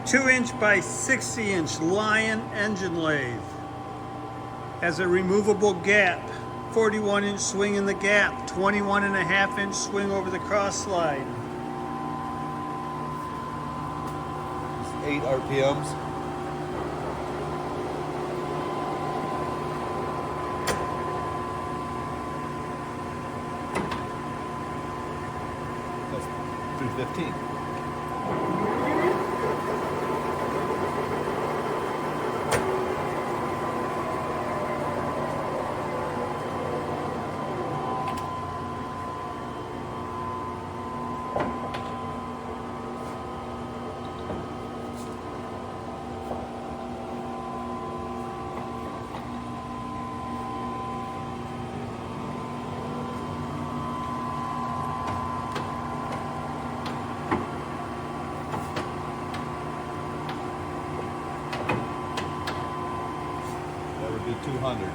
2-inch by 60-inch Lion engine lathe. Has a removable gap, 41-inch swing in the gap, 21.5-inch swing over the cross slide. 8 RPMs. That's 315. That would be 200.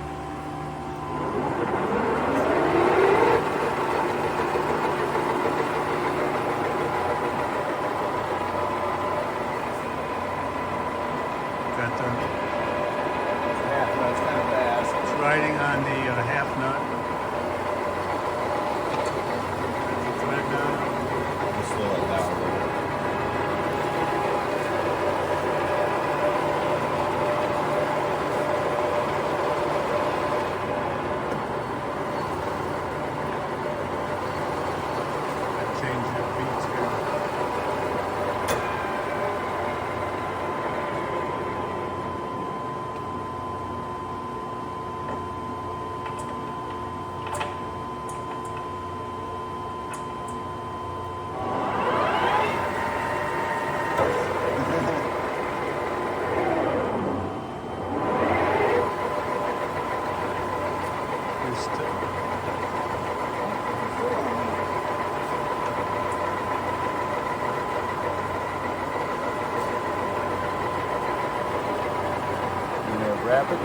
Got the Yeah, that's kind of fast. riding on the half nut. Thread down. Just slow it down a little. Change your beats here. Rapid.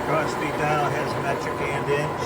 Cross feed dial has metric and inch.